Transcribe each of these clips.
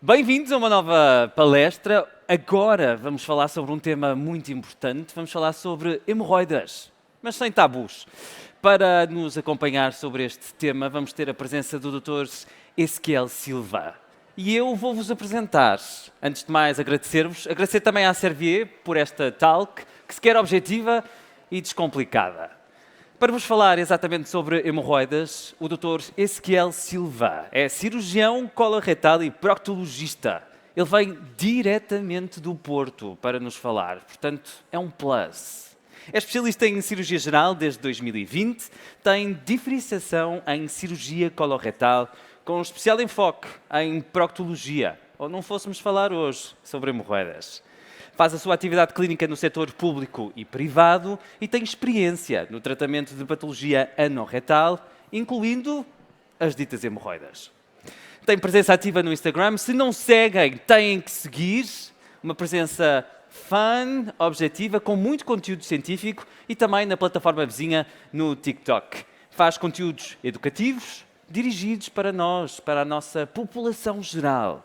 Bem-vindos a uma nova palestra. Agora vamos falar sobre um tema muito importante. Vamos falar sobre hemorroidas, mas sem tabus. Para nos acompanhar sobre este tema, vamos ter a presença do Dr. Ezequiel Silva. E eu vou-vos apresentar. Antes de mais, agradecer-vos. Agradecer também à Servier por esta talk, que se quer objetiva e descomplicada. Para vos falar exatamente sobre hemorroidas, o Dr. Ezequiel Silva é cirurgião coloretal e proctologista. Ele vem diretamente do Porto para nos falar, portanto é um plus. É especialista em cirurgia geral desde 2020, tem diferenciação em cirurgia coloretal, com especial enfoque em proctologia, ou não fôssemos falar hoje sobre hemorroidas. Faz a sua atividade clínica no setor público e privado e tem experiência no tratamento de patologia anorretal, incluindo as ditas hemorroidas. Tem presença ativa no Instagram. Se não seguem, têm que seguir. Uma presença fun, objetiva, com muito conteúdo científico e também na plataforma vizinha no TikTok. Faz conteúdos educativos, dirigidos para nós, para a nossa população geral.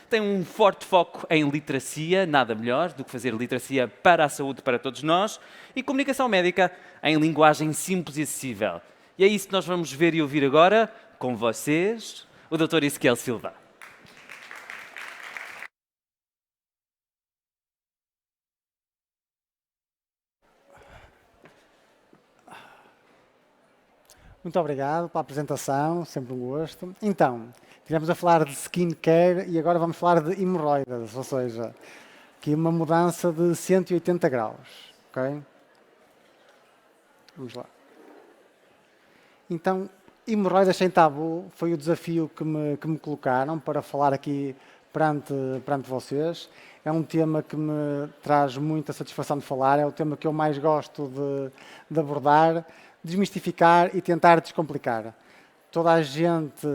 Tem um forte foco em literacia, nada melhor do que fazer literacia para a saúde para todos nós, e comunicação médica em linguagem simples e acessível. E é isso que nós vamos ver e ouvir agora, com vocês, o Dr. Ezequiel Silva. Muito obrigado pela apresentação, sempre um gosto. Então, estivemos a falar de skincare e agora vamos falar de hemorroidas, ou seja, aqui uma mudança de 180 graus, ok? Vamos lá. Então, hemorroidas sem tabu foi o desafio que me colocaram para falar aqui perante vocês. É um tema que me traz muita satisfação de falar, é o tema que eu mais gosto de abordar, desmistificar e tentar descomplicar. Toda a gente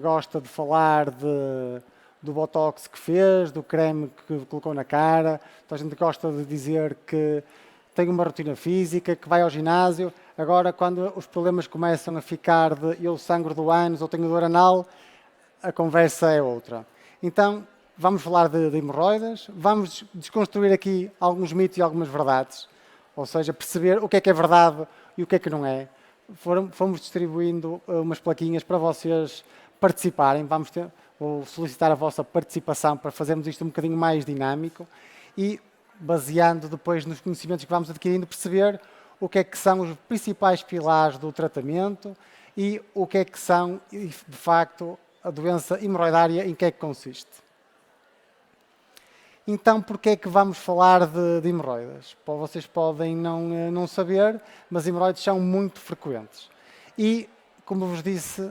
gosta de falar do botox que fez, do creme que colocou na cara, toda a gente gosta de dizer que tem uma rotina física, que vai ao ginásio. Agora, quando os problemas começam a ficar de eu sangro do ânus ou tenho dor anal, a conversa é outra. Então, vamos falar de hemorroidas, vamos desconstruir aqui alguns mitos e algumas verdades, ou seja, perceber o que é verdade e o que não é. Fomos distribuindo umas plaquinhas para vocês participarem. Vou solicitar a vossa participação para fazermos isto um bocadinho mais dinâmico e, baseando depois nos conhecimentos que vamos adquirindo, perceber o que são os principais pilares do tratamento e o que são, de facto, a doença hemorroidária, em que consiste. Então, porquê é que vamos falar de hemorroidas? Vocês podem não saber, mas hemorroidas são muito frequentes. E, como vos disse,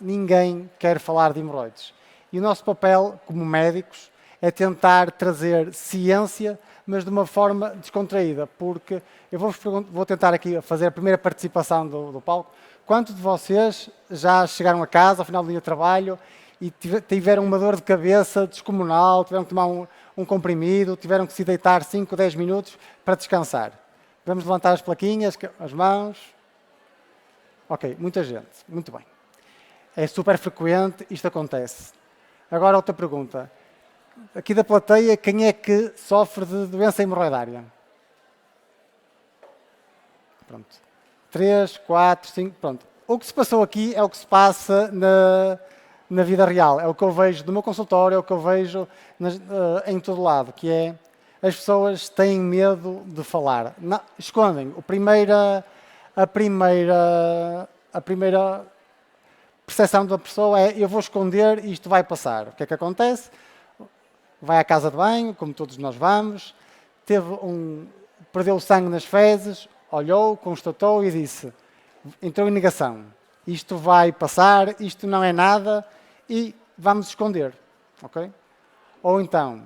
ninguém quer falar de hemorroidas. E o nosso papel, como médicos, é tentar trazer ciência, mas de uma forma descontraída, porque eu vou tentar aqui fazer a primeira participação do palco. Quantos de vocês já chegaram a casa, ao final do dia de trabalho, e tiveram uma dor de cabeça descomunal, tiveram que tomar um comprimido, tiveram que se deitar 5 ou 10 minutos para descansar? Vamos levantar as plaquinhas, as mãos. Ok, muita gente, muito bem. É super frequente, isto acontece. Agora outra pergunta. Aqui da plateia, quem é que sofre de doença hemorroidária? Pronto. 3, 4, 5, pronto. O que se passou aqui é o que se passa na vida real. É o que eu vejo no meu consultório, é o que eu vejo em todo lado, que é as pessoas têm medo de falar. Não, escondem. A primeira percepção da pessoa é eu vou esconder e isto vai passar. O que é que acontece? Vai à casa de banho, como todos nós vamos, perdeu sangue nas fezes, olhou, constatou e disse, entrou em negação. Isto vai passar, isto não é nada e vamos esconder, ok? Ou então,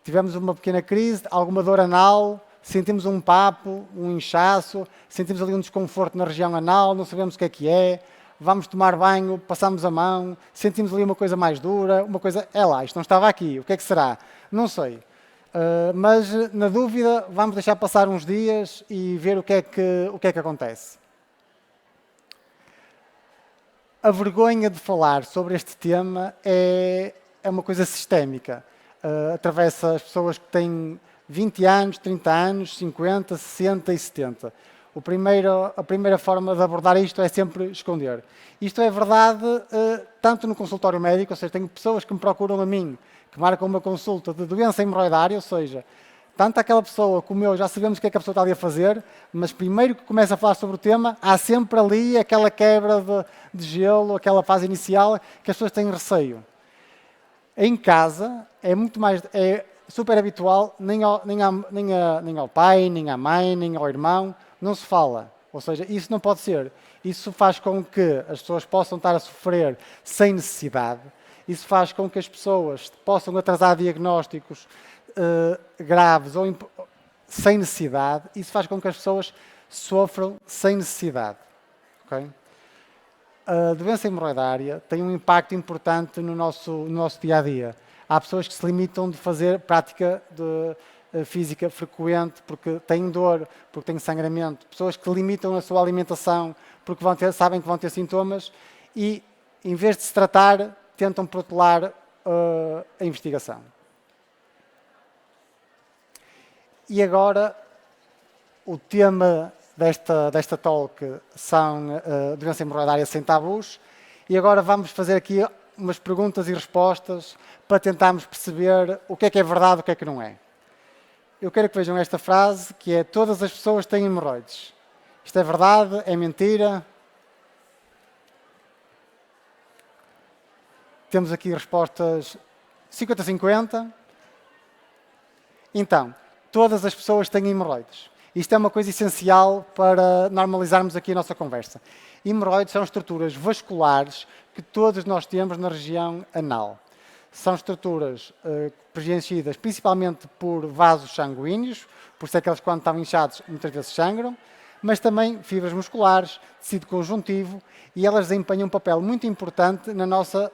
tivemos uma pequena crise, alguma dor anal, sentimos um papo, um inchaço, sentimos ali um desconforto na região anal, não sabemos o que é, vamos tomar banho, passamos a mão, sentimos ali uma coisa mais dura, uma coisa, isto não estava aqui, o que é que será? Não sei. Mas, na dúvida, vamos deixar passar uns dias e ver o que é que acontece. A vergonha de falar sobre este tema é é uma coisa sistémica. Atravessa as pessoas que têm 20 anos, 30 anos, 50, 60 e 70. A primeira forma de abordar isto é sempre esconder. Isto é verdade tanto no consultório médico, ou seja, tenho pessoas que me procuram a mim, que marcam uma consulta de doença hemorroidária, ou seja, tanto aquela pessoa como eu já sabemos o que é que a pessoa está ali a fazer, mas primeiro que começa a falar sobre o tema, há sempre ali aquela quebra de gelo, aquela fase inicial que as pessoas têm receio. Em casa é muito mais, é super habitual, nem ao pai, nem à mãe, nem ao irmão, não se fala. Ou seja, isso não pode ser. Isso faz com que as pessoas possam estar a sofrer sem necessidade. Isso faz com que as pessoas possam atrasar diagnósticos graves ou sem necessidade. Isso faz com que as pessoas sofram sem necessidade. Okay? A doença hemorroidária tem um impacto importante no nosso dia-a-dia. Há pessoas que se limitam de fazer prática de física frequente porque têm dor, porque têm sangramento. Pessoas que limitam a sua alimentação porque sabem que vão ter sintomas e, em vez de se tratar, tentam protelar a investigação. E agora, o tema desta talk são doença hemorroidária sem tabus. E agora vamos fazer aqui umas perguntas e respostas para tentarmos perceber o que é verdade e o que é que não é. Eu quero que vejam esta frase, que é: todas as pessoas têm hemorroides. Isto é verdade? É mentira? Temos aqui respostas 50-50. Então, todas as pessoas têm hemorroides. Isto é uma coisa essencial para normalizarmos aqui a nossa conversa. Hemorroides são estruturas vasculares que todos nós temos na região anal. São estruturas preenchidas principalmente por vasos sanguíneos, por isso é que eles, quando estão inchados, muitas vezes sangram, mas também fibras musculares, tecido conjuntivo, e elas desempenham um papel muito importante na nossa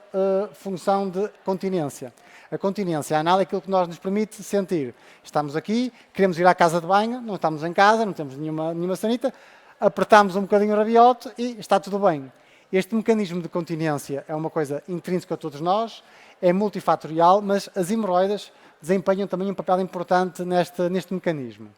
função de continência. A continência anal é aquilo que nos permite sentir. Estamos aqui, queremos ir à casa de banho, não estamos em casa, não temos nenhuma sanita, apertamos um bocadinho o rabiote e está tudo bem. Este mecanismo de continência é uma coisa intrínseca a todos nós, é multifatorial, mas as hemorroidas desempenham também um papel importante neste mecanismo.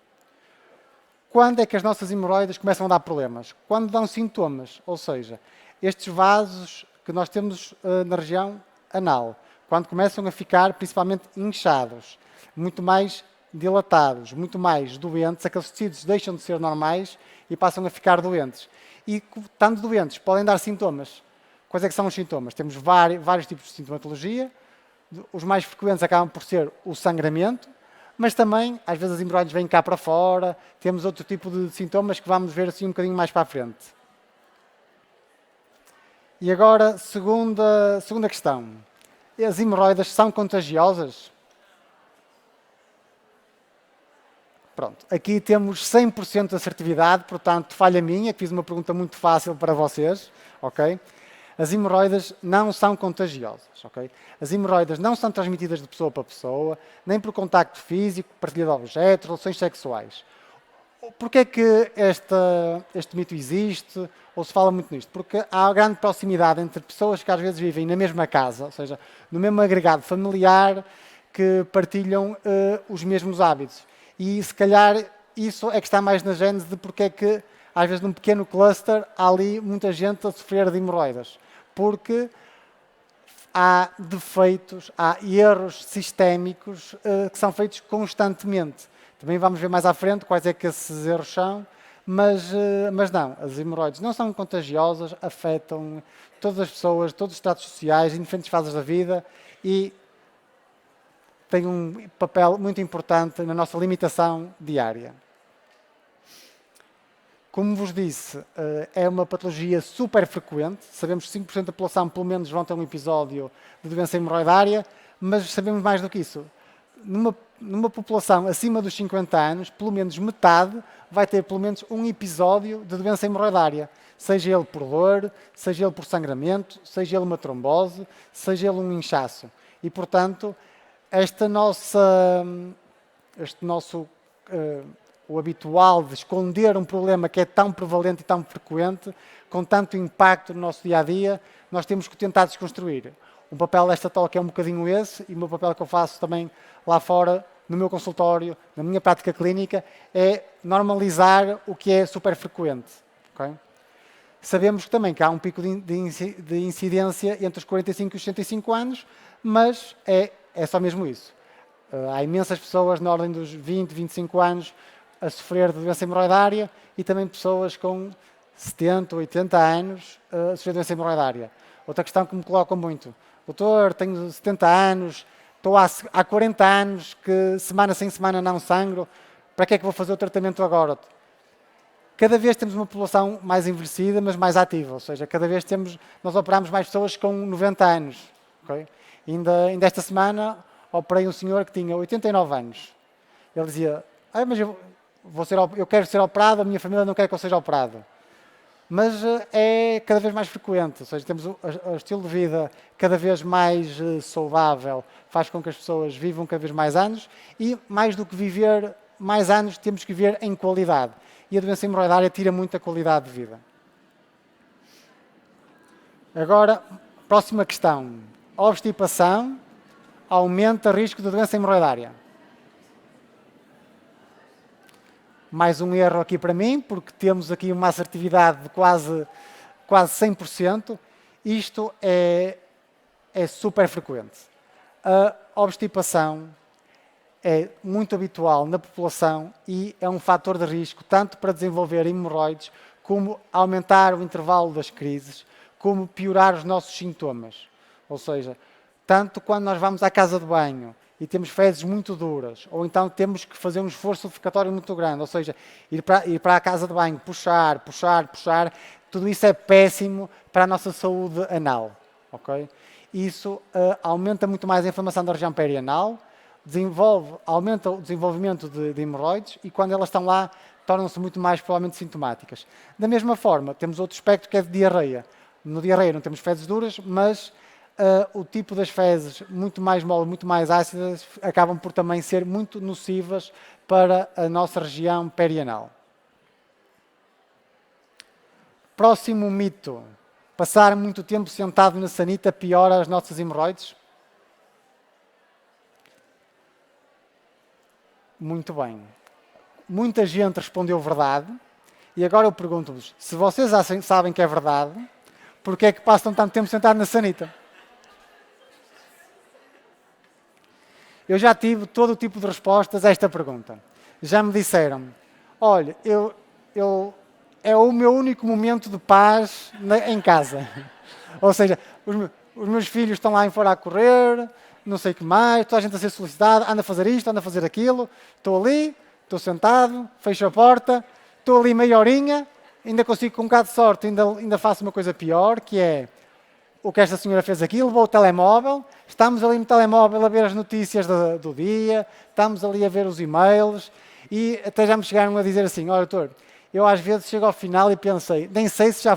Quando é que as nossas hemorroidas começam a dar problemas? Quando dão sintomas, ou seja, estes vasos que nós temos na região anal, quando começam a ficar principalmente inchados, muito mais dilatados, muito mais doentes, aqueles tecidos deixam de ser normais e passam a ficar doentes. E, estando doentes, podem dar sintomas. Quais é que são os sintomas? Temos vários tipos de sintomatologia. Os mais frequentes acabam por ser o sangramento, mas também, às vezes, as hemorroides vêm cá para fora. Temos outro tipo de sintomas que vamos ver assim um bocadinho mais para a frente. E agora, segunda questão. As hemorroidas são contagiosas? Pronto, aqui temos 100% de assertividade, portanto, falha minha, que fiz uma pergunta muito fácil para vocês, ok? As hemorroidas não são contagiosas, ok? As hemorroidas não são transmitidas de pessoa para pessoa, nem por contacto físico, partilha de objetos, relações sexuais. Porquê é que este mito existe, ou se fala muito nisto? Porque há grande proximidade entre pessoas que às vezes vivem na mesma casa, ou seja, no mesmo agregado familiar, que partilham os mesmos hábitos. E se calhar isso é que está mais na gênese de porque é que, às vezes num pequeno cluster, há ali muita gente a sofrer de hemorroidas. Porque há defeitos, há erros sistémicos que são feitos constantemente. Também vamos ver mais à frente quais é que esses erros são, mas não, as hemorroides não são contagiosas, afetam todas as pessoas, todos os estratos sociais, em diferentes fases da vida e têm um papel muito importante na nossa limitação diária. Como vos disse, é uma patologia super frequente, sabemos que 5% da população pelo menos vão ter um episódio de doença hemorroidária, mas sabemos mais do que isso. Numa população acima dos 50 anos, pelo menos metade vai ter pelo menos um episódio de doença hemorroidária, seja ele por dor, seja ele por sangramento, seja ele uma trombose, seja ele um inchaço. E, portanto, este nosso o habitual de esconder um problema que é tão prevalente e tão frequente, com tanto impacto no nosso dia-a-dia, nós temos que tentar desconstruir. O papel desta talk é um bocadinho esse, e o meu papel que eu faço também lá fora, no meu consultório, na minha prática clínica, é normalizar o que é super frequente. Okay? Sabemos também que há um pico de incidência entre os 45 e os 65 anos, mas é só mesmo isso. Há imensas pessoas na ordem dos 20, 25 anos a sofrer de doença hemorroidária e também pessoas com 70, 80 anos a sofrer de doença hemorroidária. Outra questão que me colocam muito: doutor, tenho 70 anos, estou há 40 anos que semana sem semana não sangro, para que é que vou fazer o tratamento agora? Cada vez temos uma população mais envelhecida, mas mais ativa, ou seja, cada vez nós operamos mais pessoas com 90 anos. Okay? Ainda esta semana operei um senhor que tinha 89 anos. Ele dizia, mas eu quero ser operado, a minha família não quer que eu seja operado. Mas é cada vez mais frequente, ou seja, temos o estilo de vida cada vez mais saudável, faz com que as pessoas vivam cada vez mais anos e, mais do que viver mais anos, temos que viver em qualidade. E a doença hemorroidária tira muita qualidade de vida. Agora, próxima questão. A obstipação aumenta o risco de doença hemorroidária. Mais um erro aqui para mim, porque temos aqui uma assertividade de quase 100%. Isto é super frequente. A obstipação é muito habitual na população e é um fator de risco tanto para desenvolver hemorroides, como aumentar o intervalo das crises, como piorar os nossos sintomas. Ou seja, tanto quando nós vamos à casa de banho e temos fezes muito duras, ou então temos que fazer um esforço defecatório muito grande, ou seja, ir para a casa de banho, puxar, tudo isso é péssimo para a nossa saúde anal. Okay? Isso aumenta muito mais a inflamação da região perianal, aumenta o desenvolvimento de hemorroides e quando elas estão lá tornam-se muito mais provavelmente sintomáticas. Da mesma forma, temos outro aspecto que é de diarreia. No diarreia não temos fezes duras, mas o tipo das fezes muito mais moles, muito mais ácidas, acabam por também ser muito nocivas para a nossa região perianal. Próximo mito. Passar muito tempo sentado na sanita piora as nossas hemorroides? Muito bem. Muita gente respondeu verdade. E agora eu pergunto-vos, se vocês sabem que é verdade, porquê é que passam tanto tempo sentados na sanita? Eu já tive todo o tipo de respostas a esta pergunta. Já me disseram, olha, é o meu único momento de paz em casa. Ou seja, os meus filhos estão lá em fora a correr, não sei o que mais, toda a gente a ser solicitada, anda a fazer isto, anda a fazer aquilo, estou ali, estou sentado, fecho a porta, estou ali meia horinha, ainda consigo com um bocado de sorte, ainda faço uma coisa pior, que é o que esta senhora fez aqui, levou o telemóvel, estamos ali no telemóvel a ver as notícias do dia, estamos ali a ver os e-mails e até já me chegaram a dizer assim, olha doutor, eu às vezes chego ao final e pensei, nem sei se já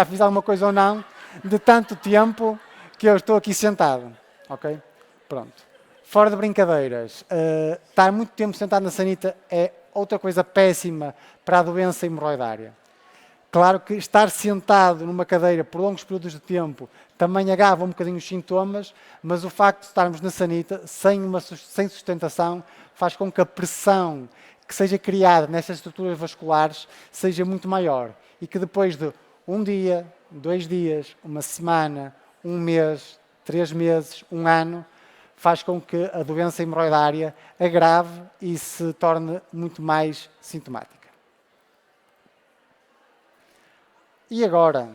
fiz alguma coisa ou não, de tanto tempo que eu estou aqui sentado. Ok? Pronto. Fora de brincadeiras, estar muito tempo sentado na sanita é outra coisa péssima para a doença hemorroidária. Claro que estar sentado numa cadeira por longos períodos de tempo também agrava um bocadinho os sintomas, mas o facto de estarmos na sanita sem sustentação faz com que a pressão que seja criada nestas estruturas vasculares seja muito maior e que depois de um dia, 2 dias, uma semana, 1 mês, 3 meses, 1 ano, faz com que a doença hemorroidária agrave e se torne muito mais sintomática. E agora,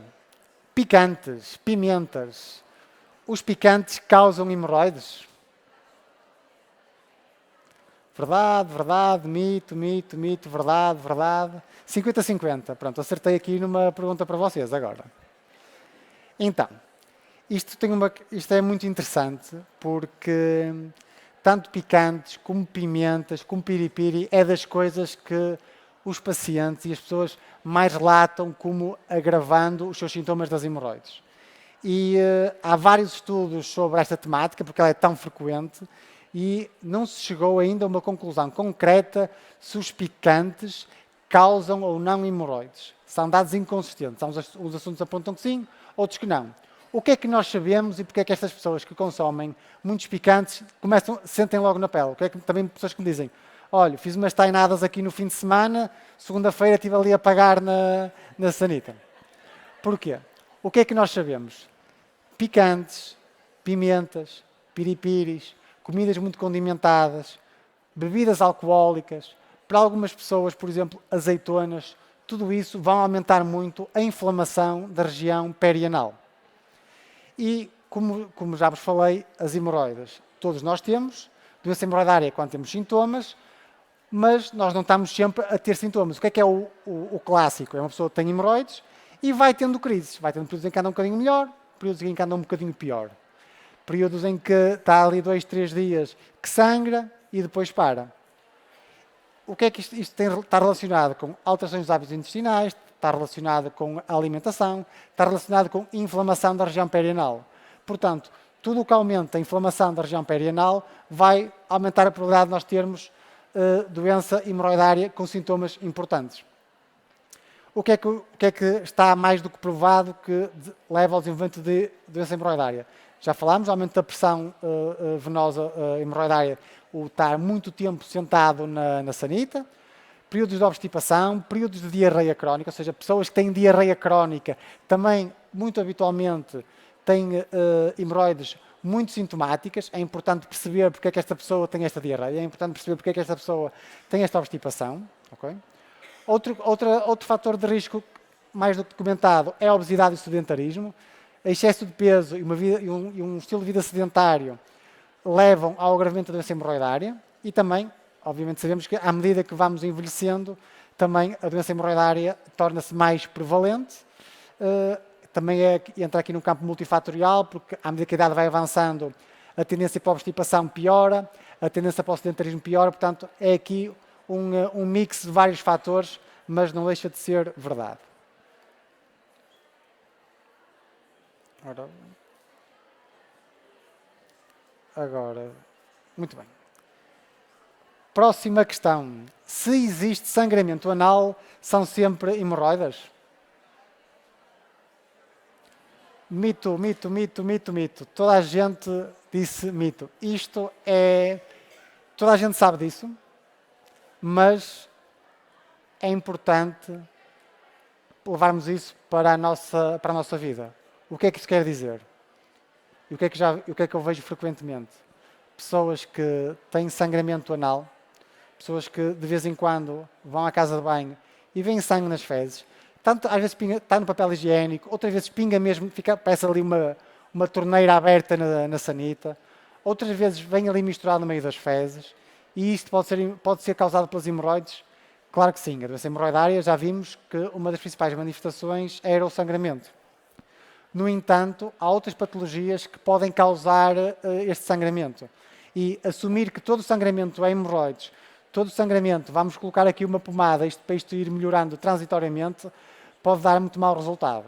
picantes, pimentas. Os picantes causam hemorroides? Verdade, mito, verdade. 50-50. Pronto, acertei aqui numa pergunta para vocês agora. Então, isto é muito interessante porque tanto picantes como pimentas, como piripiri, é das coisas que os pacientes e as pessoas mais relatam como agravando os seus sintomas das hemorroides. E há vários estudos sobre esta temática, porque ela é tão frequente, e não se chegou ainda a uma conclusão concreta se os picantes causam ou não hemorroides. São dados inconsistentes. Uns assuntos apontam que sim, outros que não. O que é que nós sabemos e porque é que estas pessoas que consomem muitos picantes sentem logo na pele? O que é que também pessoas que me dizem, olha, fiz umas tainadas aqui no fim de semana, segunda-feira estive ali a pagar na sanita. Porquê? O que é que nós sabemos? Picantes, pimentas, piripiris, comidas muito condimentadas, bebidas alcoólicas, para algumas pessoas, por exemplo, azeitonas, tudo isso vão aumentar muito a inflamação da região perianal. E, como já vos falei, as hemorroidas. Todos nós temos, doença hemorroidária quando temos sintomas, mas nós não estamos sempre a ter sintomas. O que é o clássico? É uma pessoa que tem hemorroides e vai tendo crises. Vai tendo períodos em que anda um bocadinho melhor, períodos em que anda um bocadinho pior. Períodos em que está ali 2, 3 dias que sangra e depois para. O que é que isto está relacionado com alterações dos hábitos intestinais, está relacionado com a alimentação, está relacionado com inflamação da região perianal. Portanto, tudo o que aumenta a inflamação da região perianal vai aumentar a probabilidade de nós termos doença hemorroidária com sintomas importantes. O que é que está mais do que provado que leva ao desenvolvimento de doença hemorroidária? Já falámos, aumento da pressão venosa hemorroidária, o estar muito tempo sentado na sanita, períodos de obstipação, períodos de diarreia crónica, ou seja, pessoas que têm diarreia crónica também, muito habitualmente, têm hemorroides muito sintomáticas. É importante perceber porque é que esta pessoa tem esta diarreia, é importante perceber porque é que esta pessoa tem esta obstipação. Okay? Outro fator de risco mais do que documentado é a obesidade e o sedentarismo. Excesso de peso e um estilo de vida sedentário levam ao agravamento da doença hemorroidária e também, obviamente, sabemos que à medida que vamos envelhecendo, também a doença hemorroidária torna-se mais prevalente. Também entra aqui no campo multifatorial, porque à medida que a idade vai avançando, a tendência para a obstipação piora, a tendência para o sedentarismo piora, portanto, é aqui um mix de vários fatores, mas não deixa de ser verdade. Agora, muito bem. Próxima questão. Se existe sangramento anal, são sempre hemorroidas? Mito, mito, mito, mito, mito. Toda a gente disse mito. Toda a gente sabe disso, mas é importante levarmos isso para a nossa vida. O que é que isso quer dizer? E o que é que eu vejo frequentemente? Pessoas que têm sangramento anal, pessoas que de vez em quando vão à casa de banho e veem sangue nas fezes. Tanto, às vezes pinga, está no papel higiênico, outras vezes pinga mesmo, parece ali uma torneira aberta na sanita. Outras vezes vem ali misturado no meio das fezes. E isto pode ser causado pelas hemorroides? Claro que sim. A doença hemorroidária, já vimos que uma das principais manifestações era o sangramento. No entanto, há outras patologias que podem causar este sangramento. E assumir que todo o sangramento é hemorroides, todo o sangramento, vamos colocar aqui uma pomada para isto ir melhorando transitoriamente, pode dar muito mau resultado.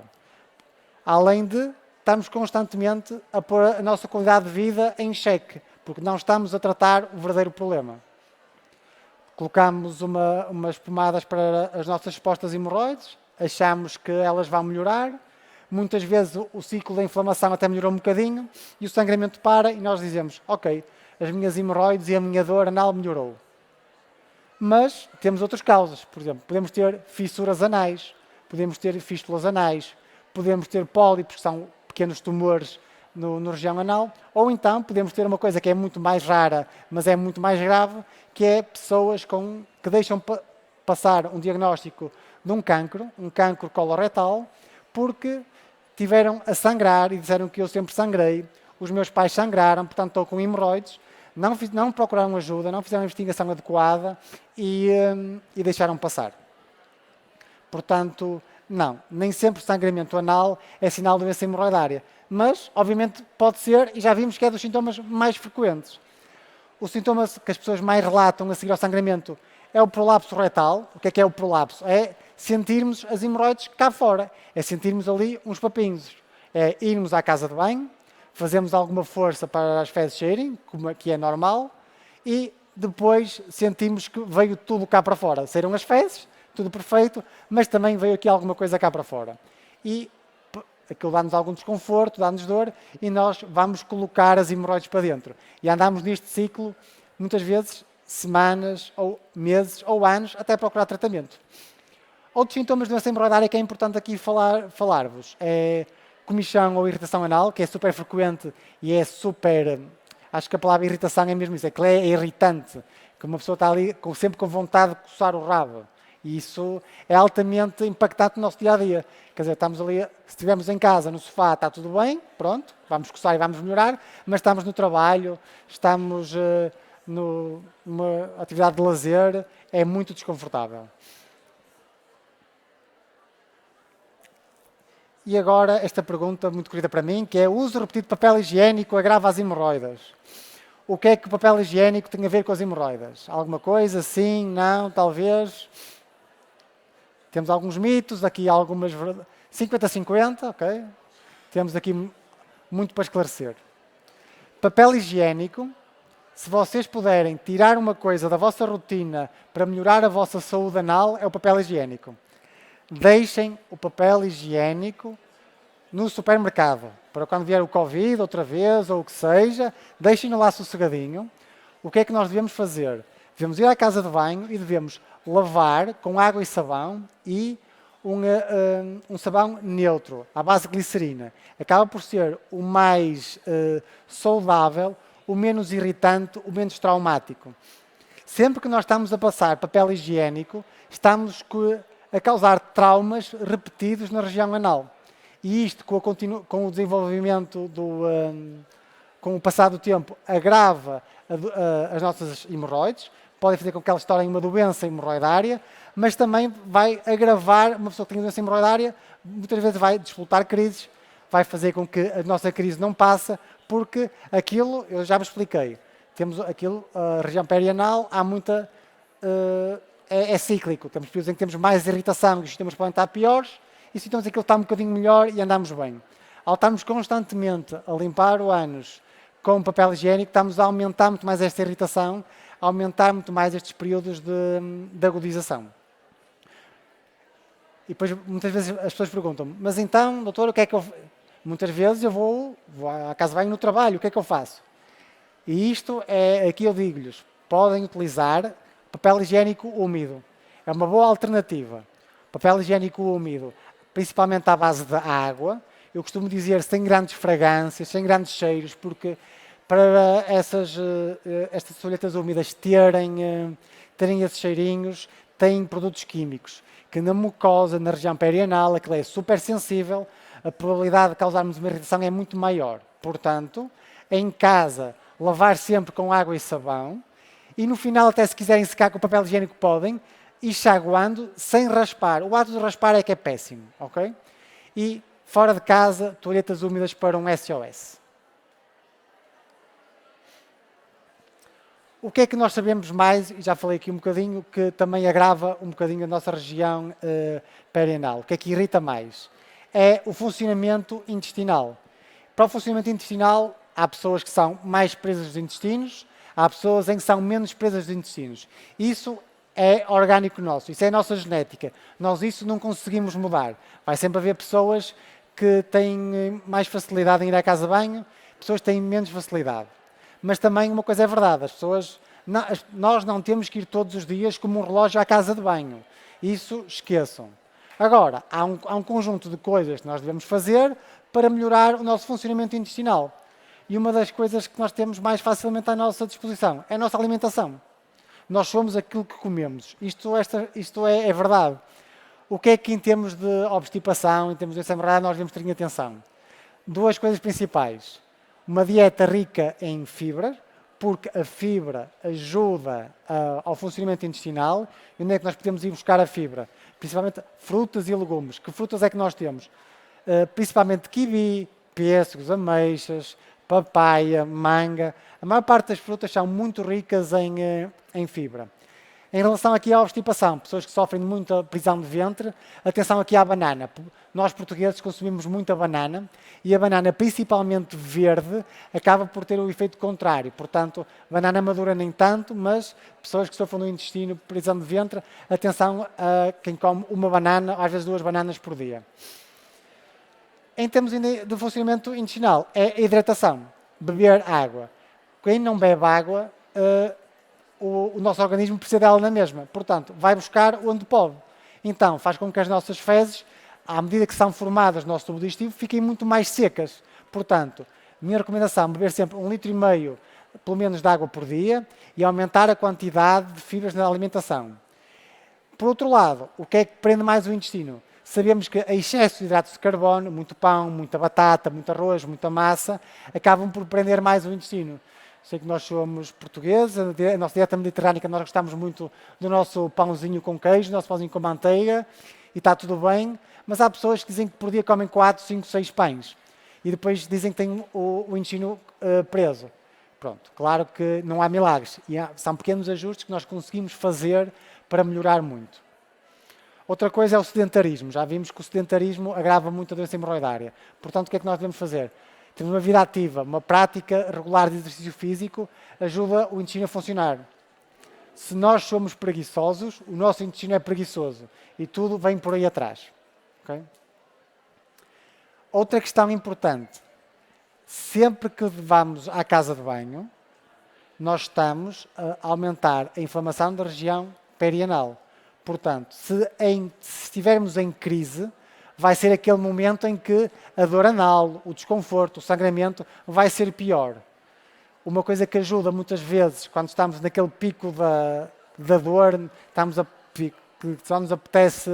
Além de estarmos constantemente a pôr a nossa qualidade de vida em xeque, porque não estamos a tratar o verdadeiro problema. Colocamos umas pomadas para as nossas expostas hemorroides, achamos que elas vão melhorar, muitas vezes o ciclo da inflamação até melhorou um bocadinho e o sangramento para e nós dizemos, ok, as minhas hemorroides e a minha dor anal melhorou. Mas temos outras causas, por exemplo, podemos ter fissuras anais, podemos ter fístulas anais, podemos ter pólipos, que são pequenos tumores na região anal, ou então podemos ter uma coisa que é muito mais rara, mas é muito mais grave, que é pessoas que deixam passar um diagnóstico de um cancro coloretal, porque tiveram a sangrar e disseram que eu sempre sangrei, os meus pais sangraram, portanto estou com hemorroides, não procuraram ajuda, não fizeram a investigação adequada e deixaram passar. Portanto, não, nem sempre sangramento anal é sinal de doença hemorroidária, mas, obviamente, pode ser, e já vimos que é dos sintomas mais frequentes. O sintoma que as pessoas mais relatam a seguir ao sangramento é o prolapso retal. O que é o prolapso? É sentirmos as hemorroides cá fora, é sentirmos ali uns papinhos, é irmos à casa de banho, fazemos alguma força para as fezes saírem, que é normal, e depois sentimos que veio tudo cá para fora. Saíram as fezes, tudo perfeito, mas também veio aqui alguma coisa cá para fora. E aquilo dá-nos algum desconforto, dá-nos dor, e nós vamos colocar as hemorroides para dentro. E andamos neste ciclo, muitas vezes, semanas, ou meses, ou anos, até procurar tratamento. Outros sintomas de doença hemorroidária que é importante aqui falar-vos é comichão ou irritação anal, que é super frequente e é super... Acho que a palavra irritação é mesmo isso, é que é irritante, que uma pessoa está ali sempre com vontade de coçar o rabo. E isso é altamente impactante no nosso dia-a-dia. Quer dizer, estamos ali, se estivermos em casa, no sofá, está tudo bem, pronto, vamos coçar e vamos melhorar, mas estamos no trabalho, estamos numa atividade de lazer, é muito desconfortável. E agora esta pergunta muito querida para mim, que é: o uso repetido de papel higiênico agrava as hemorroidas? O que é que o papel higiênico tem a ver com as hemorroidas? Alguma coisa? Sim? Não? Talvez? Temos alguns mitos, aqui algumas... 50-50, ok? Temos aqui muito para esclarecer. Papel higiênico, se vocês puderem tirar uma coisa da vossa rotina para melhorar a vossa saúde anal, é o papel higiênico. Deixem o papel higiênico no supermercado, para quando vier o Covid outra vez, ou o que seja, deixem-no lá sossegadinho. O que é que nós devemos fazer? Devemos ir à casa de banho e devemos lavar com água e sabão e um sabão neutro, à base de glicerina. Acaba por ser o mais saudável, o menos irritante, o menos traumático. Sempre que nós estamos a passar papel higiênico, estamos a causar traumas repetidos na região anal. E isto, com o desenvolvimento, com o passar do tempo, agrava as nossas hemorroides, pode fazer com que elas se tornem uma doença hemorroidária, mas também vai agravar, uma pessoa que tem doença hemorroidária, muitas vezes vai disputar crises, vai fazer com que a nossa crise não passe, porque aquilo, eu já vos expliquei, temos aquilo, a região perianal, há muita... É cíclico, temos períodos em que temos mais irritação e os sistemas podem estar piores, e se temos aquilo está um bocadinho melhor e andamos bem. Ao estarmos constantemente a limpar o ânus com papel higiênico, estamos a aumentar muito mais esta irritação, a aumentar muito mais estes períodos de agudização. E depois, muitas vezes, as pessoas perguntam-me: mas então, doutor, o que é que eu... Muitas vezes eu vou à casa de banho no trabalho, o que é que eu faço? E isto é, aqui eu digo-lhes, podem utilizar papel higiênico úmido. É uma boa alternativa. Papel higiênico úmido, principalmente à base de água. Eu costumo dizer sem grandes fragrâncias, sem grandes cheiros, porque para estas toalhetas úmidas terem esses cheirinhos, têm produtos químicos, que na mucosa, na região perianal, aquilo é super sensível, a probabilidade de causarmos uma irritação é muito maior. Portanto, em casa, lavar sempre com água e sabão, e no final, até se quiserem secar com papel higiênico, podem, e enxaguando, sem raspar. O ato de raspar é que é péssimo, ok? E fora de casa, toalhetas úmidas para um SOS. O que é que nós sabemos mais, e já falei aqui um bocadinho, que também agrava um bocadinho a nossa região perianal. O que é que irrita mais? É o funcionamento intestinal. Para o funcionamento intestinal, há pessoas que são mais presas dos intestinos, há pessoas em que são menos presas dos intestinos. Isso é orgânico nosso, isso é a nossa genética. Nós isso não conseguimos mudar. Vai sempre haver pessoas que têm mais facilidade em ir à casa de banho, pessoas que têm menos facilidade. Mas também uma coisa é verdade, nós não temos que ir todos os dias como um relógio à casa de banho. Isso esqueçam. Agora, há um conjunto de coisas que nós devemos fazer para melhorar o nosso funcionamento intestinal. E uma das coisas que nós temos mais facilmente à nossa disposição é a nossa alimentação. Nós somos aquilo que comemos. Isto é verdade. O que é que em termos de obstipação, em termos de doença hemorroidária, nós devemos ter em atenção? Duas coisas principais. Uma dieta rica em fibra, porque a fibra ajuda ao funcionamento intestinal. E onde é que nós podemos ir buscar a fibra? Principalmente frutas e legumes. Que frutas é que nós temos? Principalmente kiwi, pêssegos, ameixas, papaya, manga. A maior parte das frutas são muito ricas em fibra. Em relação aqui à obstipação, pessoas que sofrem de muita prisão de ventre, atenção aqui à banana. Nós portugueses consumimos muita banana e a banana, principalmente verde, acaba por ter o efeito contrário. Portanto, banana madura nem tanto, mas pessoas que sofrem do intestino, prisão de ventre, atenção a quem come uma banana, às vezes 2 bananas por dia. Em termos de funcionamento intestinal, é a hidratação, beber água. Quem não bebe água, o nosso organismo precisa dela na mesma. Portanto, vai buscar onde pode. Então, faz com que as nossas fezes, à medida que são formadas no nosso tubo digestivo, fiquem muito mais secas. Portanto, minha recomendação é beber sempre 1,5 litro, pelo menos, de água por dia e aumentar a quantidade de fibras na alimentação. Por outro lado, o que é que prende mais o intestino? Sabemos que a excesso de hidratos de carbono, muito pão, muita batata, muito arroz, muita massa, acabam por prender mais o intestino. Sei que nós somos portugueses, a nossa dieta mediterrânica, nós gostamos muito do nosso pãozinho com queijo, do nosso pãozinho com manteiga, e está tudo bem, mas há pessoas que dizem que por dia comem 4, 5, 6 pães, e depois dizem que têm o intestino preso. Pronto, claro que não há milagres, e são pequenos ajustes que nós conseguimos fazer para melhorar muito. Outra coisa é o sedentarismo. Já vimos que o sedentarismo agrava muito a doença hemorroidária. Portanto, o que é que nós devemos fazer? Ter uma vida ativa, uma prática regular de exercício físico, ajuda o intestino a funcionar. Se nós somos preguiçosos, o nosso intestino é preguiçoso. E tudo vem por aí atrás. Okay? Outra questão importante. Sempre que vamos à casa de banho, nós estamos a aumentar a inflamação da região perianal. Portanto, se estivermos em crise, vai ser aquele momento em que a dor anal, o desconforto, o sangramento vai ser pior. Uma coisa que ajuda muitas vezes, quando estamos naquele pico da dor, que só nos apetece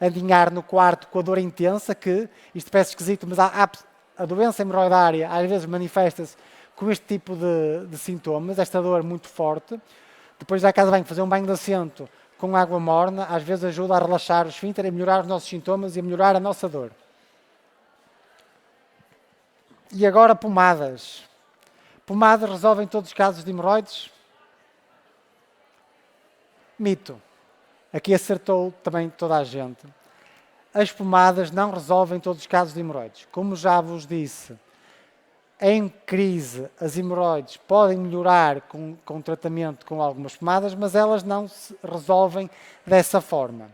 andinhar no quarto com a dor intensa, que isto parece esquisito, mas a doença hemorroidária às vezes manifesta-se com este tipo de sintomas, esta dor muito forte. Depois da casa de banho, fazer um banho de assento com água morna, às vezes ajuda a relaxar o esfíncter, a melhorar os nossos sintomas e a melhorar a nossa dor. E agora pomadas. Pomadas resolvem todos os casos de hemorroides? Mito. Aqui acertou também toda a gente. As pomadas não resolvem todos os casos de hemorroides. Como já vos disse, em crise, as hemorroides podem melhorar com tratamento com algumas pomadas, mas elas não se resolvem dessa forma.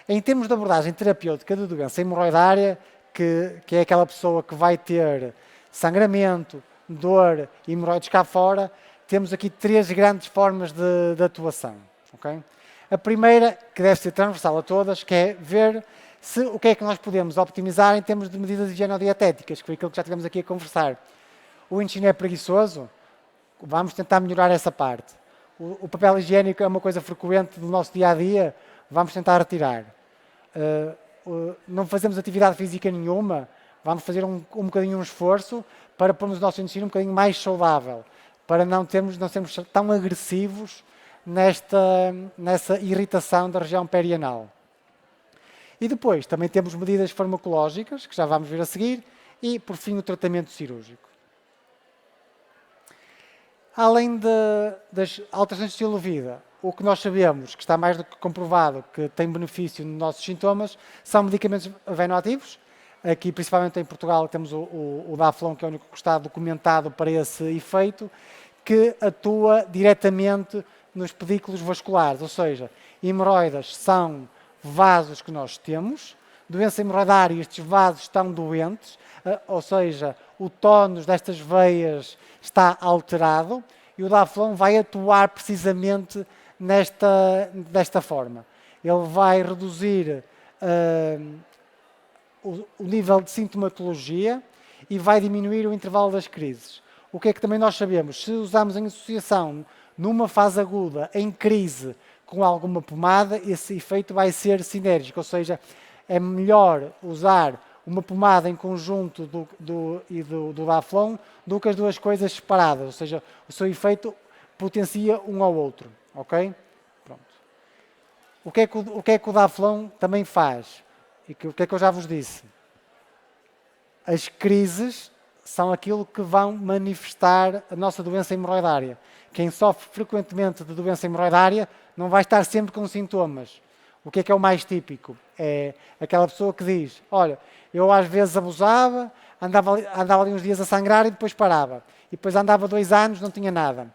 Em termos de abordagem terapêutica de doença hemorroidária, que é aquela pessoa que vai ter sangramento, dor e hemorroides cá fora, temos aqui 3 grandes formas de atuação. Okay? A primeira, que deve ser transversal a todas, que é ver o que é que nós podemos optimizar em termos de medidas higienodietéticas, que foi aquilo que já tivemos aqui a conversar. O intestino é preguiçoso, vamos tentar melhorar essa parte. O papel higiênico é uma coisa frequente do nosso dia-a-dia, vamos tentar retirar. Não fazemos atividade física nenhuma, vamos fazer um bocadinho um esforço para pormos o nosso intestino um bocadinho mais saudável, para não sermos tão agressivos nessa irritação da região perianal. E depois também temos medidas farmacológicas, que já vamos ver a seguir, e por fim o tratamento cirúrgico. Além das alterações de estilo de vida, o que nós sabemos, que está mais do que comprovado, que tem benefício nos nossos sintomas, são medicamentos venoativos. Aqui, principalmente em Portugal, temos o Daflon, que é o único que está documentado para esse efeito, que atua diretamente nos pedículos vasculares, ou seja, hemorroidas são vasos que nós temos, doença hemorroidária, estes vasos estão doentes, ou seja, o tónus destas veias está alterado e o Daflon vai atuar precisamente desta forma. Ele vai reduzir o nível de sintomatologia e vai diminuir o intervalo das crises. O que é que também nós sabemos? Se usamos em associação numa fase aguda, em crise, com alguma pomada, esse efeito vai ser sinérgico, ou seja, é melhor usar uma pomada em conjunto do Daflon do que as duas coisas separadas, ou seja, o seu efeito potencia um ao outro, ok? Pronto. O que é que o Daflon também faz? E o que é que eu já vos disse? As crises são aquilo que vão manifestar a nossa doença hemorroidária. Quem sofre frequentemente de doença hemorroidária não vai estar sempre com sintomas. O que é o mais típico? É aquela pessoa que diz, olha, eu às vezes abusava, andava ali uns dias a sangrar e depois parava. E depois andava 2 anos, não tinha nada.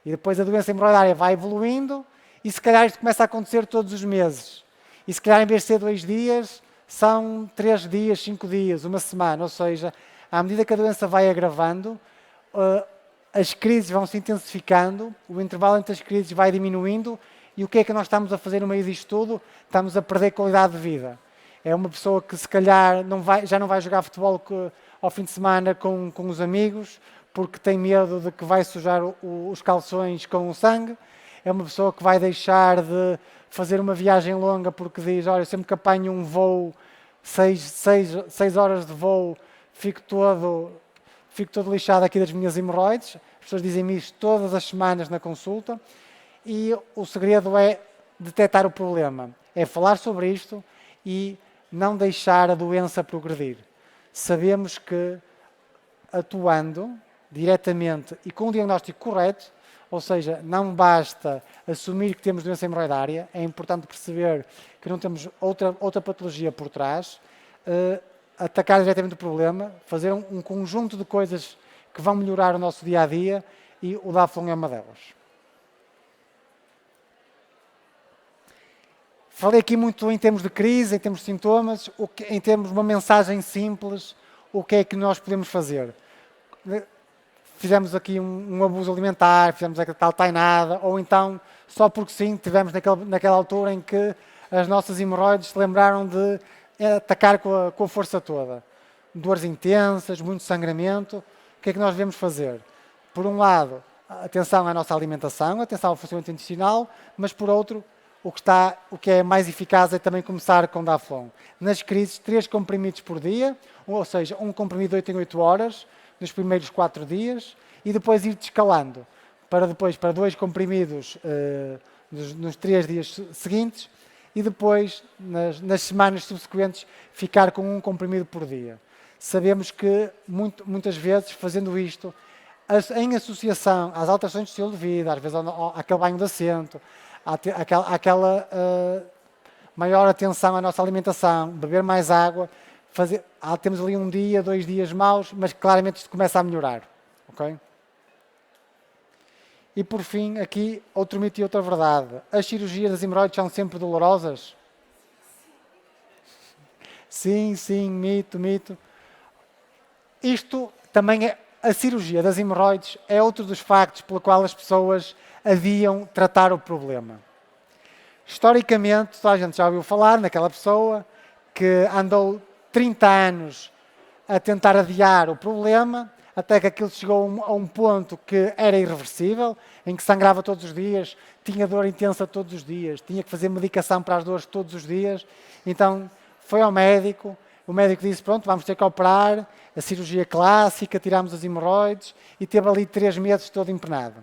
E depois a doença hemorroidária vai evoluindo e se calhar isto começa a acontecer todos os meses. E se calhar em vez de ser 2 dias, são 3 dias, 5 dias, uma semana. Ou seja, à medida que a doença vai agravando, as crises vão se intensificando, o intervalo entre as crises vai diminuindo e o que é que nós estamos a fazer no meio disto tudo? Estamos a perder qualidade de vida. É uma pessoa que se calhar já não vai jogar futebol ao fim de semana com os amigos, porque tem medo de que vai sujar os calções com o sangue. É uma pessoa que vai deixar de fazer uma viagem longa porque diz, olha, sempre que apanho um voo, 6 horas de voo, fico todo lixado aqui das minhas hemorroides. As pessoas dizem-me isto todas as semanas na consulta. E o segredo é detectar o problema. É falar sobre isto e não deixar a doença progredir. Sabemos que atuando diretamente e com o diagnóstico correto, ou seja, não basta assumir que temos doença hemorroidária, é importante perceber que não temos outra patologia por trás, atacar diretamente o problema, fazer um conjunto de coisas que vão melhorar o nosso dia-a-dia e o Daflon é uma delas. Falei aqui muito em termos de crise, em termos de sintomas, em termos de uma mensagem simples, o que é que nós podemos fazer. Fizemos aqui um abuso alimentar, fizemos aquela tal tainada, ou então, só porque sim, tivemos naquela altura em que as nossas hemorroides se lembraram de atacar com a força toda. Dores intensas, muito sangramento. O que é que nós devemos fazer? Por um lado, atenção à nossa alimentação, atenção ao funcionamento intestinal, mas por outro, o que é mais eficaz é também começar com Daflon. Nas crises, 3 comprimidos por dia, ou seja, um comprimido de 8 em 8 horas, nos primeiros 4 dias, e depois ir descalando, para 2 comprimidos nos 3 dias seguintes, e depois, nas semanas subsequentes, ficar com um comprimido por dia. Sabemos que, muitas vezes, fazendo isto, em associação às alterações de estilo de vida, às vezes àquele banho de assento, aquela maior atenção à nossa alimentação, beber mais água, temos ali 1 dia, 2 dias maus, mas claramente isto começa a melhorar. Okay? E por fim, aqui, outro mito e outra verdade. As cirurgias das hemorroides são sempre dolorosas? Sim, mito. Isto também a cirurgia das hemorroides é outro dos factos pelo qual as pessoas adiam tratar o problema. Historicamente, toda a gente já ouviu falar naquela pessoa que andou 30 anos a tentar adiar o problema, até que aquilo chegou a um ponto que era irreversível, em que sangrava todos os dias, tinha dor intensa todos os dias, tinha que fazer medicação para as dores todos os dias. Então foi ao médico, o médico disse, pronto, vamos ter que operar, a cirurgia clássica, tiramos as hemorroides, e teve ali 3 meses todo empenado.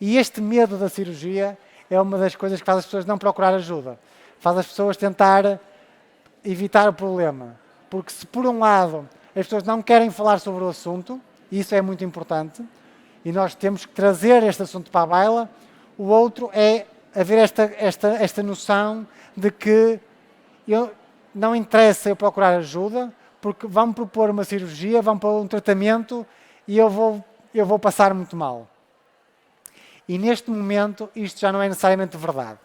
E este medo da cirurgia é uma das coisas que faz as pessoas não procurar ajuda. Faz as pessoas tentar evitar o problema. Porque se por um lado as pessoas não querem falar sobre o assunto, e isso é muito importante, e nós temos que trazer este assunto para a baila, o outro é haver esta noção de que não interessa eu procurar ajuda, porque vão propor uma cirurgia, vão pôr um tratamento e eu vou passar muito mal. E neste momento isto já não é necessariamente verdade.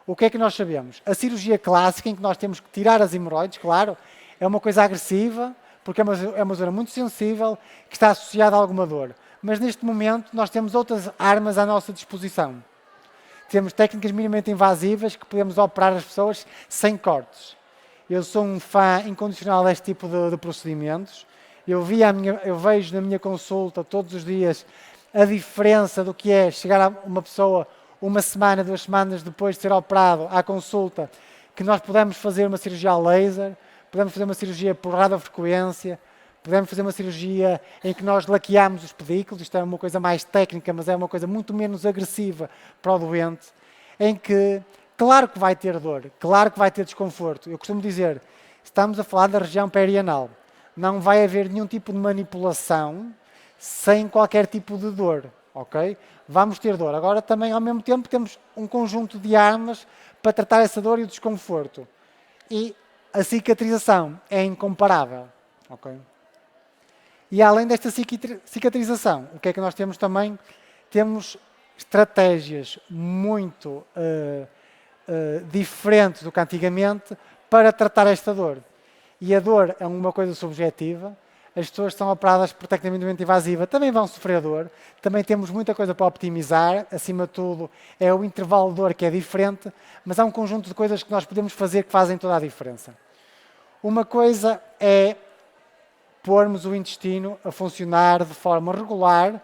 O que é que nós sabemos? A cirurgia clássica, em que nós temos que tirar as hemorroides, claro, é uma coisa agressiva, porque é uma zona muito sensível, que está associada a alguma dor. Mas neste momento nós temos outras armas à nossa disposição. Temos técnicas minimamente invasivas que podemos operar as pessoas sem cortes. Eu sou um fã incondicional deste tipo de procedimentos. Eu vejo na minha consulta todos os dias a diferença do que é chegar a uma pessoa 1 semana, 2 semanas depois de ser operado à consulta, que nós podemos fazer uma cirurgia a laser, podemos fazer uma cirurgia por radiofrequência, podemos fazer uma cirurgia em que nós laqueamos os pedículos, isto é uma coisa mais técnica, mas é uma coisa muito menos agressiva para o doente, em que, claro que vai ter dor, claro que vai ter desconforto. Eu costumo dizer, estamos a falar da região perianal, não vai haver nenhum tipo de manipulação sem qualquer tipo de dor. ok? Vamos ter dor. Agora também, ao mesmo tempo, temos um conjunto de armas para tratar essa dor e o desconforto. E a cicatrização é incomparável, ok? E além desta cicatrização, o que é que nós temos também? Temos estratégias muito diferentes do que antigamente para tratar esta dor. E a dor é uma coisa subjetiva. As pessoas que são operadas por técnica minimamente invasiva também vão sofrer dor. Também temos muita coisa para optimizar. Acima de tudo, é o intervalo de dor que é diferente, mas há um conjunto de coisas que nós podemos fazer que fazem toda a diferença. Uma coisa é pormos o intestino a funcionar de forma regular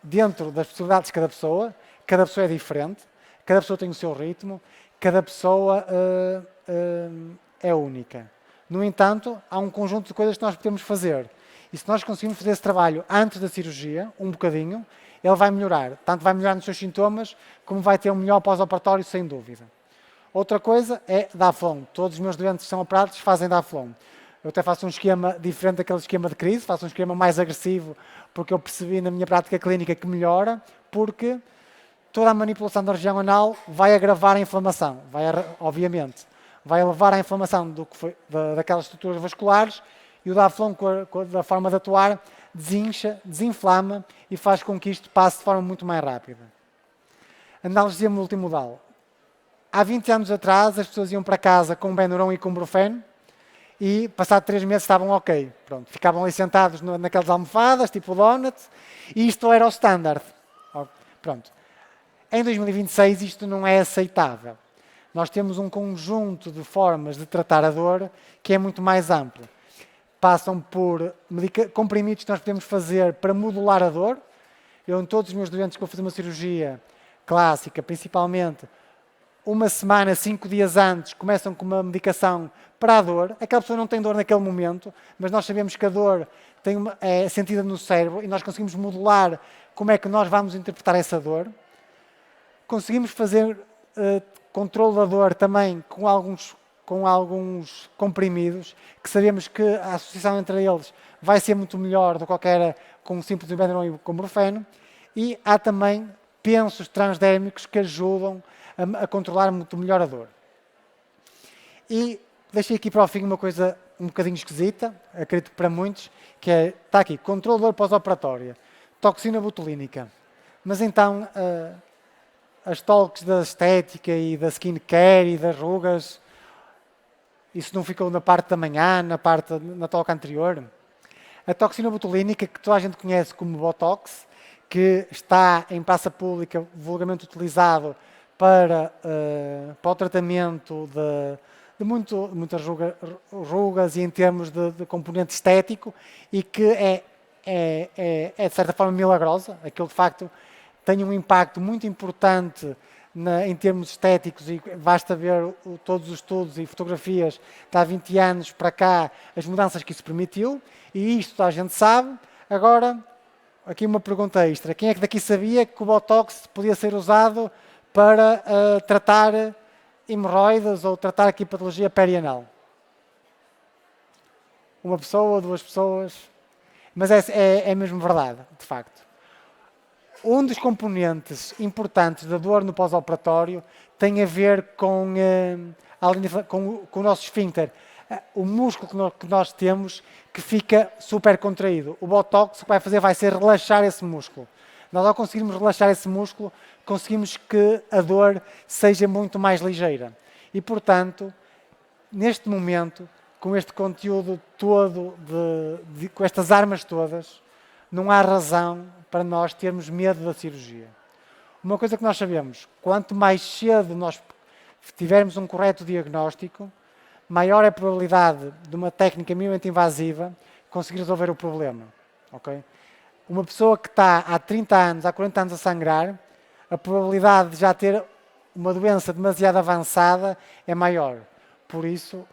dentro das possibilidades de cada pessoa. Cada pessoa é diferente, cada pessoa tem o seu ritmo, cada pessoa é única. No entanto, há um conjunto de coisas que nós podemos fazer. E se nós conseguimos fazer esse trabalho antes da cirurgia, um bocadinho, ele vai melhorar. Tanto vai melhorar nos seus sintomas, como vai ter um melhor pós-operatório, sem dúvida. Outra coisa é Daflon. Todos os meus doentes que são operados fazem Daflon. Eu até faço um esquema diferente daquele esquema de crise, faço um esquema mais agressivo, porque eu percebi na minha prática clínica que melhora, porque toda a manipulação da região anal vai agravar a inflamação, obviamente. Vai elevar a inflamação daquelas estruturas vasculares e o Daflon, da forma de atuar, desincha, desinflama e faz com que isto passe de forma muito mais rápida. Analgesia multimodal. Há 20 anos atrás, as pessoas iam para casa com Benuron e com Brufen e, passado 3 meses, estavam ok. Pronto, ficavam ali sentados naquelas almofadas, tipo donuts, e isto era o standard. Pronto. Em 2026, isto não é aceitável. Nós temos um conjunto de formas de tratar a dor que é muito mais amplo. Passam por comprimidos que nós podemos fazer para modular a dor. Eu, em todos os meus doentes que vou fazer uma cirurgia clássica, principalmente, uma semana, 5 dias antes, começam com uma medicação para a dor. Aquela pessoa não tem dor naquele momento, mas nós sabemos que a dor é sentida no cérebro e nós conseguimos modular como é que nós vamos interpretar essa dor. Conseguimos fazer controle da dor também com alguns comprimidos, que sabemos que a associação entre eles vai ser muito melhor do que qualquer com um simples Benuron e com Brufeno. E há também pensos transdérmicos que ajudam a controlar muito melhor a dor. E deixei aqui para o fim uma coisa um bocadinho esquisita, acredito que para muitos, que está aqui, controle de dor pós-operatória, toxina botulínica. Mas então, as talks da estética e da skincare e das rugas, isso não ficou na parte da manhã, na talk anterior? A toxina botulínica, que toda a gente conhece como Botox, que está em praça pública vulgarmente utilizado para o tratamento de muitas rugas e em termos de componente estético, e que é de certa forma milagrosa. Aquilo de facto tem um impacto muito importante em termos estéticos, e basta ver todos os estudos e fotografias de há 20 anos para cá, as mudanças que isso permitiu, e isto toda a gente sabe. Agora, aqui uma pergunta extra. Quem é que daqui sabia que o Botox podia ser usado para tratar hemorroidas ou tratar aqui patologia perianal? Uma pessoa, 2 pessoas? Mas é mesmo verdade, de facto. Um dos componentes importantes da dor no pós-operatório tem a ver com o nosso esfíncter, o músculo que nós temos que fica super contraído. O Botox o que vai fazer vai ser relaxar esse músculo. Nós, ao conseguirmos relaxar esse músculo, conseguimos que a dor seja muito mais ligeira. E, portanto, neste momento, com este conteúdo todo, com estas armas todas, não há razão para nós termos medo da cirurgia. Uma coisa que nós sabemos, quanto mais cedo nós tivermos um correto diagnóstico, maior é a probabilidade de uma técnica minimamente invasiva conseguir resolver o problema. Okay? Uma pessoa que está há 30 anos, há 40 anos a sangrar, a probabilidade de já ter uma doença demasiado avançada é maior. Por isso,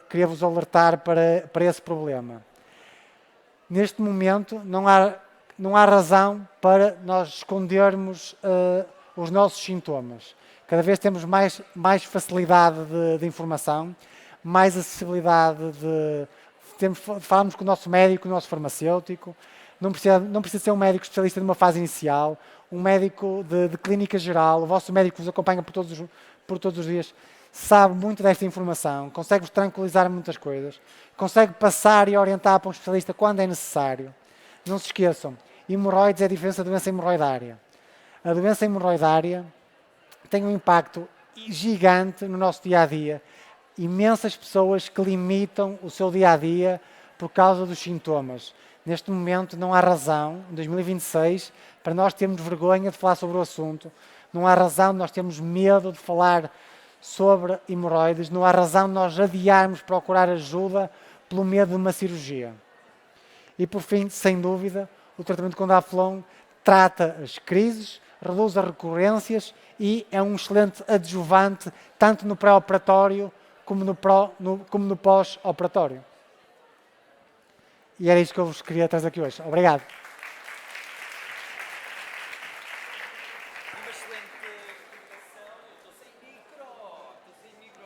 queria-vos alertar para esse problema. Neste momento, não há razão para nós escondermos os nossos sintomas. Cada vez temos mais facilidade de informação, mais acessibilidade de falarmos com o nosso médico, com o nosso farmacêutico, não precisa ser um médico especialista numa fase inicial, um médico de clínica geral, o vosso médico que vos acompanha por todos os dias, sabe muito desta informação, consegue-vos tranquilizar muitas coisas, consegue passar e orientar para um especialista quando é necessário. Não se esqueçam, hemorroides é a diferença da doença hemorroidária. A doença hemorroidária tem um impacto gigante no nosso dia-a-dia. Imensas pessoas que limitam o seu dia-a-dia por causa dos sintomas. Neste momento não há razão, em 2026, para nós termos vergonha de falar sobre o assunto. Não há razão de nós termos medo de falar sobre hemorroides. Não há razão de nós adiarmos procurar ajuda pelo medo de uma cirurgia. E por fim, sem dúvida, o tratamento com Daflon trata as crises, reduz as recorrências e é um excelente adjuvante tanto no pré-operatório como no pós-operatório. E era isto que eu vos queria trazer aqui hoje. Obrigado. Uma excelente explicação. Eu estou sem micro.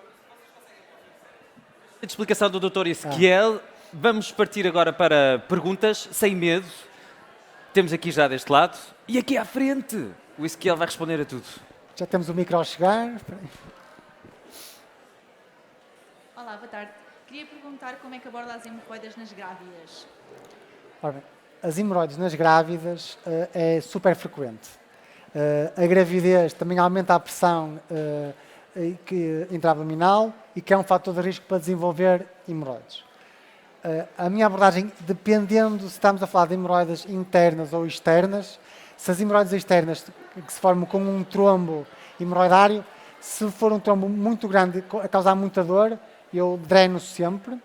A explicação do Dr. Ezequiel. Vamos partir agora para perguntas, sem medo. Temos aqui já deste lado. E aqui à frente, o Ezequiel vai responder a tudo. Já temos o micro a chegar. Olá, boa tarde. Queria perguntar como é que aborda as hemorroidas nas grávidas. Ora bem, as hemorroides nas grávidas é super frequente. A gravidez também aumenta a pressão intra-abdominal e que é um fator de risco para desenvolver hemorroides. A minha abordagem, dependendo se estamos a falar de hemorroidas internas ou externas, se as hemorroides externas que se formam com um trombo hemorroidário, se for um trombo muito grande a causar muita dor, eu dreno sempre.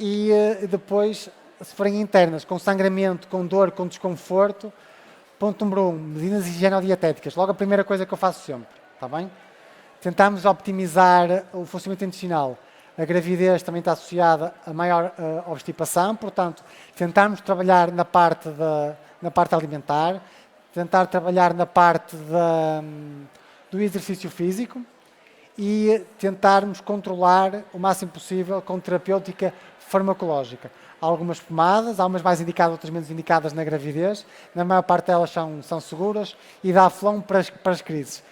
E depois, se forem internas, com sangramento, com dor, com desconforto, ponto número 1, medidas higienodietéticas. Logo a primeira coisa que eu faço sempre, está bem? Tentamos optimizar o funcionamento intestinal. A gravidez também está associada a maior obstipação, portanto, tentarmos trabalhar na parte alimentar, tentar trabalhar na parte do exercício físico e tentarmos controlar o máximo possível com terapêutica farmacológica. Há algumas pomadas, há umas mais indicadas, outras menos indicadas na gravidez, na maior parte delas são seguras e dá Daflon para as crises.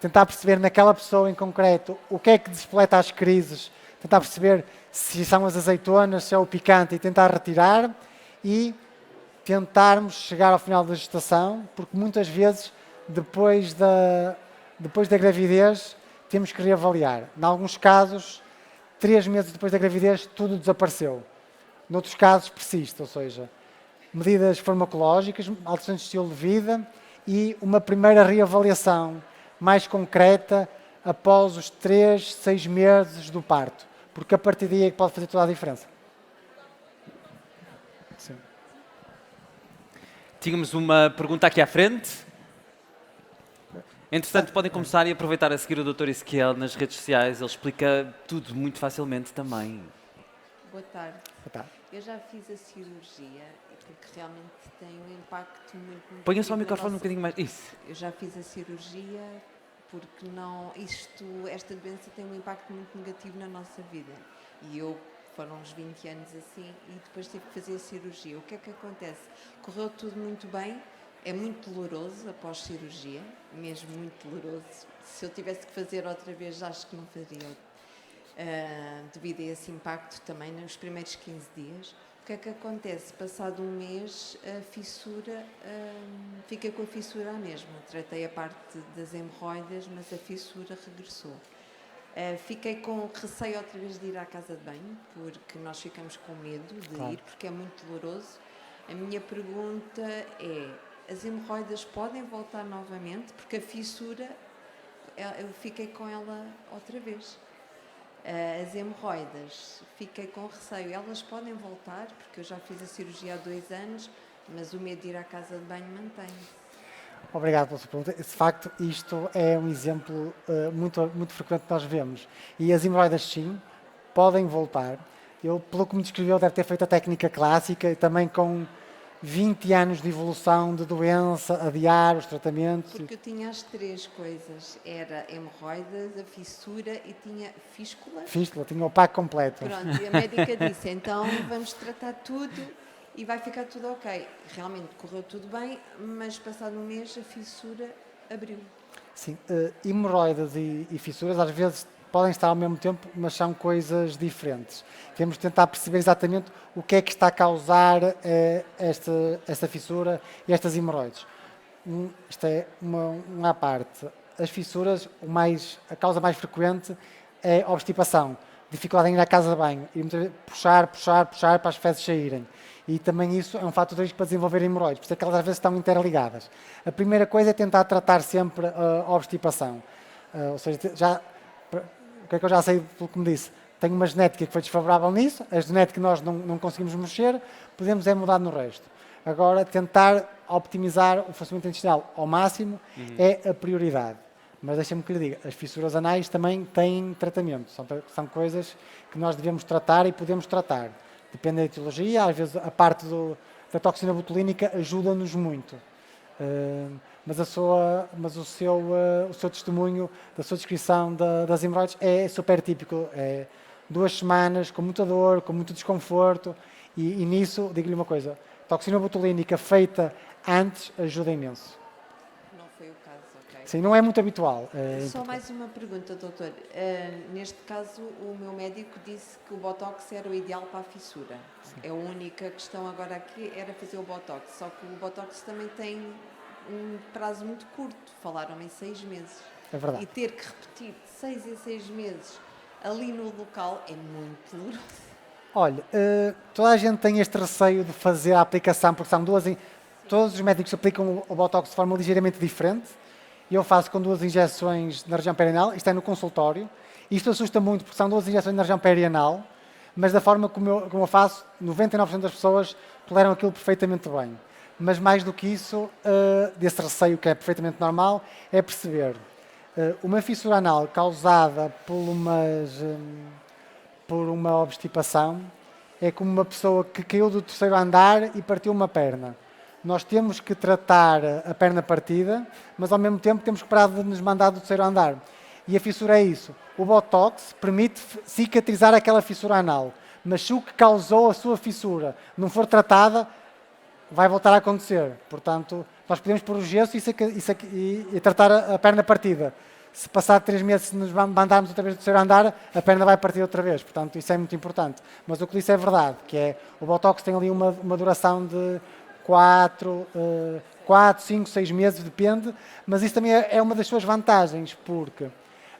Tentar perceber naquela pessoa em concreto o que é que despleta as crises, tentar perceber se são as azeitonas, se é o picante e tentar retirar e tentarmos chegar ao final da gestação, porque muitas vezes depois da gravidez temos que reavaliar. Em alguns casos, 3 meses depois da gravidez tudo desapareceu. Noutros casos persiste, ou seja, medidas farmacológicas, alterações de estilo de vida e uma primeira reavaliação mais concreta após os 3, 6 meses do parto, porque a partir daí é que pode fazer toda a diferença. Sim. Tínhamos uma pergunta aqui à frente. Entretanto, podem começar e aproveitar a seguir o Dr. Ezequiel nas redes sociais. Ele explica tudo muito facilmente também. Boa tarde. Boa tarde. Eu já fiz a cirurgia porque realmente tem um impacto muito Ponha só o negativo na microfone um nossa- bocadinho mais. Isso. Eu já fiz a cirurgia porque esta doença tem um impacto muito negativo na nossa vida. E foram uns 20 anos assim e depois tive que fazer a cirurgia. O que é que acontece? Correu tudo muito bem, é muito doloroso após cirurgia, mesmo muito doloroso. Se eu tivesse que fazer outra vez, acho que não faria, devido a esse impacto também nos primeiros 15 dias. O que é que acontece? Passado um mês, a fissura, fiquei com a fissura à mesma. Tratei a parte das hemorroidas, mas a fissura regressou. Fiquei com receio outra vez de ir à casa de banho, porque nós ficamos com medo de Claro. ir, porque é muito doloroso. A minha pergunta é, as hemorroidas podem voltar novamente? Porque a fissura, eu fiquei com ela outra vez. As hemorroidas, fiquei com receio. Elas podem voltar, porque eu já fiz a cirurgia há 2 anos, mas o medo de ir à casa de banho mantém-se. Obrigado pela sua pergunta. De facto, isto é um exemplo muito frequente que nós vemos. E as hemorroidas, sim, podem voltar. Eu, pelo que me descreveu, deve ter feito a técnica clássica e também com 20 anos de evolução de doença, adiar os tratamentos. Porque eu tinha as 3 coisas. Era hemorroidas, a fissura e tinha fístula. Fístula, tinha o pack completo. Pronto, e a médica disse, então vamos tratar tudo e vai ficar tudo ok. Realmente correu tudo bem, mas passado um mês a fissura abriu. Sim, hemorroidas e fissuras às vezes podem estar ao mesmo tempo, mas são coisas diferentes. Temos de tentar perceber exatamente o que é que está a causar esta fissura e estas hemorroides. Isto é uma à parte. As fissuras, a causa mais frequente é a obstipação, dificuldade em ir à casa de banho, e muitas vezes puxar para as fezes saírem. E também isso é um fator de risco para desenvolver hemorroides, por isso é que elas às vezes estão interligadas. A primeira coisa é tentar tratar sempre a obstipação. Ou seja, o que é que eu já sei pelo que me disse? Tenho uma genética que foi desfavorável nisso, a genética que nós não conseguimos mexer, podemos é mudar no resto. Agora, tentar optimizar o funcionamento intestinal ao máximo é a prioridade. Mas deixa-me que lhe diga, as fissuras anais também têm tratamento. São coisas que nós devemos tratar e podemos tratar. Depende da etiologia, às vezes a parte da toxina botulínica ajuda-nos muito. Mas o seu testemunho, da sua descrição das hemorroides é super típico. É 2 semanas com muita dor, com muito desconforto e nisso, digo-lhe uma coisa, toxina botulínica feita antes ajuda imenso. Não foi o caso, ok. Sim, não é muito habitual. Só mais uma pergunta, doutor. Neste caso, o meu médico disse que o Botox era o ideal para a fissura. Sim. A única questão agora aqui era fazer o Botox, só que o Botox também tem um prazo muito curto, falaram em 6 meses. É verdade. E ter que repetir de 6 em 6 meses ali no local é muito doloroso. Olha, toda a gente tem este receio de fazer a aplicação, porque são todos os médicos aplicam o Botox de forma ligeiramente diferente. Eu faço com 2 injeções na região perianal, isto é no consultório. Isto assusta muito porque são 2 injeções na região perianal, mas da forma como eu faço, 99% das pessoas toleram aquilo perfeitamente bem. Mas mais do que isso, desse receio que é perfeitamente normal, é perceber uma fissura anal causada por uma obstipação é como uma pessoa que caiu do 3º andar e partiu uma perna. Nós temos que tratar a perna partida, mas ao mesmo tempo temos que parar de nos mandar do 3º andar. E a fissura é isso. O Botox permite cicatrizar aquela fissura anal, mas se o que causou a sua fissura não for tratada, vai voltar a acontecer. Portanto, nós podemos pôr o gesso e tratar a perna partida. Se passar 3 meses, se nos mandarmos outra vez do 3º andar, a perna vai partir outra vez. Portanto, isso é muito importante. Mas o que disse é verdade, que é o Botox tem ali uma duração de 4, 5, 6 meses, depende, mas isso também é uma das suas vantagens, porque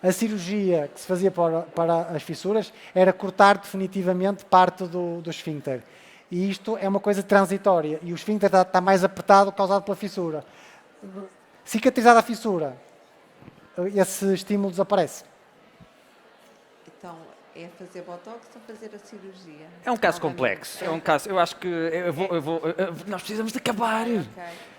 a cirurgia que se fazia para as fissuras era cortar definitivamente parte do esfíncter. E isto é uma coisa transitória, e o esfíncter está mais apertado causado pela fissura. Cicatrizada a fissura, esse estímulo desaparece. Então, é fazer Botox ou fazer a cirurgia? É um caso complexo. É um caso. Eu acho que nós precisamos de acabar. Okay.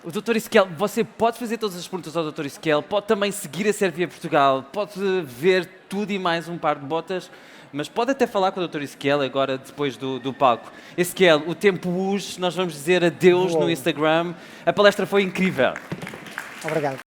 O Dr. Ezequiel, você pode fazer todas as perguntas ao Dr. Ezequiel, pode também seguir a Servia Portugal, pode ver tudo e mais um par de botas, mas pode até falar com o Dr. Ezequiel agora, depois do palco. Ezequiel, o tempo urge, nós vamos dizer adeus no Instagram. A palestra foi incrível. Obrigado.